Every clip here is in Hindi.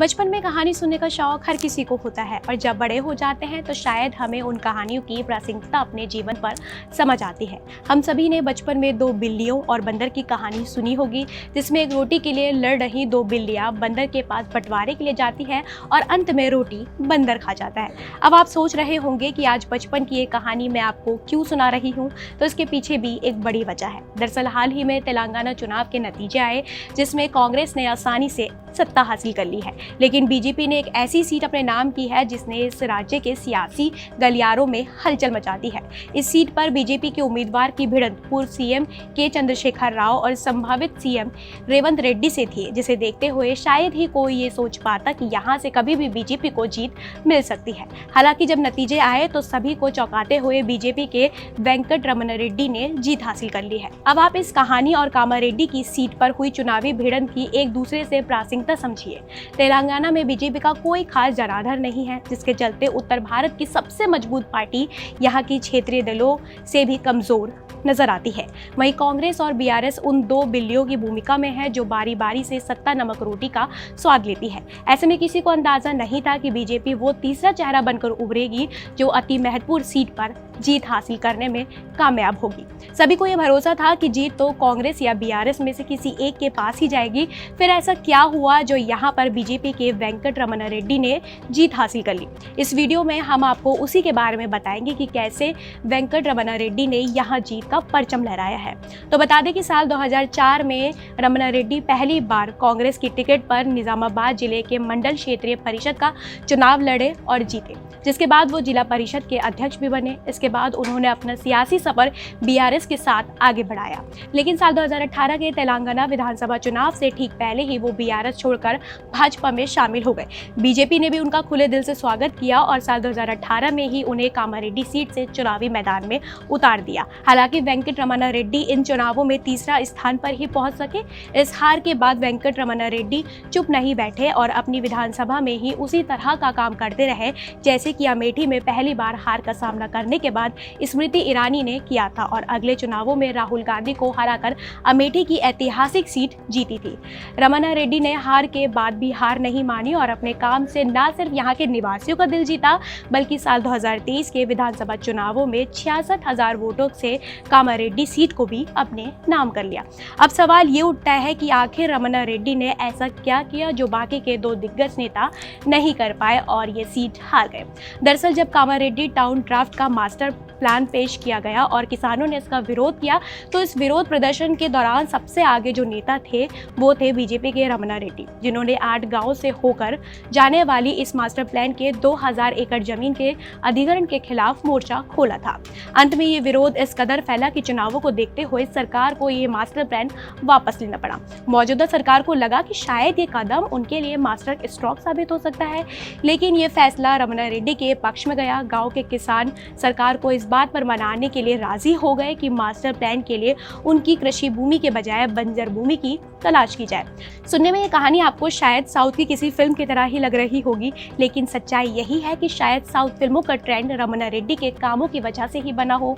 बचपन में कहानी सुनने का शौक हर किसी को होता है और जब बड़े हो जाते हैं तो शायद हमें उन कहानियों की प्रासंगिकता अपने जीवन पर समझ आती है। हम सभी ने बचपन में दो बिल्लियों और बंदर की कहानी सुनी होगी, जिसमें एक रोटी के लिए लड़ रही दो बिल्लियां बंदर के पास बंटवारे के लिए जाती है और अंत में रोटी बंदर खा जाता है। अब आप सोच रहे होंगे कि आज बचपन की ये कहानी मैं आपको क्यों सुना रही हूँ, तो इसके पीछे भी एक बड़ी वजह है। दरअसल हाल ही में तेलंगाना चुनाव के नतीजे आए जिसमें कांग्रेस ने आसानी से सत्ता हासिल कर ली है, लेकिन बीजेपी ने एक ऐसी सीट अपने नाम की है जिसने इस राज्य के सियासी गलियारों में हलचल मचा दी है। इस सीट पर बीजेपी के उम्मीदवार की भिड़ंत पूर्व सीएम के चंद्रशेखर राव और संभावित सीएम रेवंत रेड्डी से थी, जिसे देखते हुए शायद ही कोई ये सोच पाता कि यहाँ से कभी भी बीजेपी को जीत मिल सकती है। हालांकि जब नतीजे आए तो सभी को चौंकाते हुए बीजेपी के वेंकट रमन रेड्डी ने जीत हासिल कर ली है। अब आप इस कहानी और कामारेड्डी की सीट पर हुई चुनावी भिड़ंत की एक दूसरे से प्रासंगिकता समझिए। तेलंगाना में बीजेपी का कोई खास जनाधार नहीं है, जिसके चलते उत्तर भारत की सबसे मजबूत पार्टी यहाँ की क्षेत्रीय दलों से भी कमजोर नजर आती है। वहीं कांग्रेस और बीआरएस उन दो बिल्लियों की भूमिका में है जो बारी बारी से सत्ता नमक रोटी का स्वाद लेती है। ऐसे में किसी को अंदाजा नहीं था कि बीजेपी वो तीसरा चेहरा बनकर उभरेगी जो अति महत्वपूर्ण सीट पर जीत हासिल करने में कामयाब होगी। सभी को यह भरोसा था कि जीत तो कांग्रेस या बीआरएस में से किसी एक के पास ही जाएगी। फिर ऐसा क्या हुआ जो यहाँ पर बीजेपी के वेंकट रमन रेड्डी ने जीत हासिल कर ली। इस वीडियो में हम आपको उसी के बारे में बताएंगे कि कैसे वेंकट रमन रेड्डी ने यहाँ जीत का परचम लहराया है। तो बता दें कि साल 2004 में रमन रेड्डी पहली बार कांग्रेस की टिकट पर निजामाबाद जिले के मंडल क्षेत्रीय परिषद का चुनाव लड़े और जीते, जिसके बाद वो जिला परिषद के अध्यक्ष भी बने। इसके बाद उन्होंने अपना सियासी सफर बीआरएस के साथ आगे बढ़ाया, लेकिन साल 2018 के तेलंगाना विधानसभा चुनाव से ठीक पहले ही वो बीआरएस छोड़कर भाजपा में शामिल हो गए। बीजेपी ने भी उनका खुले दिल से स्वागत किया और साल 2018 में ही उन्हें कामारेड्डी सीट से चुनावी मैदान में उतार दिया। हालांकि वेंकट रमन रेड्डी इन चुनावों में तीसरा स्थान पर ही पहुंच सके। इस हार के बाद वेंकट रमन रेड्डी चुप नहीं बैठे और अपनी विधानसभा में ही उसी तरह का काम करते रहे जैसे कि अमेठी में पहली बार हार का सामना करने के बाद स्मृति ईरानी ने किया था और अगले चुनावों में राहुल गांधी को हराकर अमेठी की ऐतिहासिक सीट जीती थी। रमन रेड्डी ने हार के बाद भी हार नहीं मानी और अपने काम से न सिर्फ यहाँ के निवासियों का दिल जीता, बल्कि साल 2023 के विधानसभा चुनावों में 66,000 वोटों से कामारेड्डी सीट को भी अपने नाम कर लिया। अब सवाल ये उठता है कि आखिर रमन रेड्डी ने ऐसा क्या किया जो बाकी के दो दिग्गज नेता नहीं कर पाए और ये सीट हार गए। दरअसल जब कामारेड्डी टाउन ड्राफ्ट का मास्टर प्लान पेश किया गया और किसानों ने इसका विरोध किया, तो इस विरोध प्रदर्शन के दौरान सबसे आगे जो नेता थे वो थे बीजेपी के रमन रेड्डी, जिन्होंने 8 गांव से होकर जाने वाली इस मास्टर प्लान के 2000 एकड़ जमीन के अधिग्रहण के खिलाफ मोर्चा खोला था। अंत में ये विरोध इस कदर फैला कि चुनावों को देखते हुए सरकार को ये मास्टर प्लान वापस लेना पड़ा। मौजूदा सरकार को लगा कि शायद ये कदम उनके लिए मास्टर स्ट्रोक साबित हो सकता है, लेकिन ये फैसला रमन रेड्डी के पक्ष में गया। गाँव के किसान सरकार को इस बात पर मनाने के लिए राजी हो गए कि मास्टर प्लान के लिए उनकी कृषि भूमि के बजाय बंजर भूमि की तलाश की जाए। सुनने में ये कहानी आपको शायद साउथ की किसी फिल्म की तरह ही लग रही होगी, लेकिन सच्चाई यही है कि शायद साउथ फिल्मों का ट्रेंड रमन रेड्डी के कामों की वजह से ही बना हो।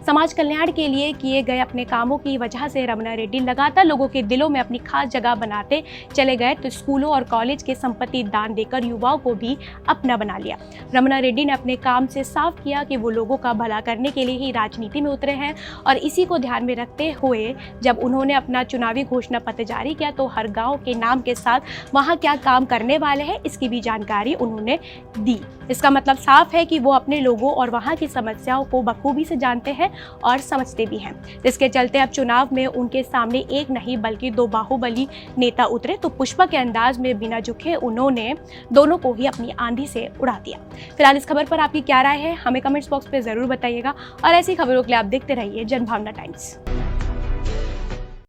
समाज कल्याण के लिए किए गए अपने कामों की वजह से रमन रेड्डी लगातार लोगों के दिलों में अपनी खास जगह बनाते चले गए, तो स्कूलों और कॉलेज के संपत्ति दान देकर युवाओं को भी अपना बना लिया। रमन रेड्डी ने अपने काम से साफ किया कि वो लोगों का भला करने के लिए ही राजनीति में उतरे हैं और इसी को ध्यान में रखते हुए जब उन्होंने अपना चुनावी घोषणा पत्र जारी किया तो हर गांव के नाम के साथ वहां क्या काम करने वाले हैं इसकी भी जानकारी उन्होंने दी। इसका मतलब साफ है कि वो अपने लोगों और वहां की समस्याओं को बखूबी से जानते हैं और समझते भी हैं। इसके चलते अब चुनाव में उनके सामने एक नहीं बल्कि दो बाहुबली नेता उतरे, तो पुष्पा के अंदाज में बिना झुके उन्होंने दोनों को ही अपनी आंधी से उड़ा दिया। फिलहाल इस खबर पर आपकी क्या राय है, हमें कमेंट्स बॉक्स पे जरूर बताइएगा और ऐसी खबरों के लिए आप देखते रहिए जनभावना टाइम्स।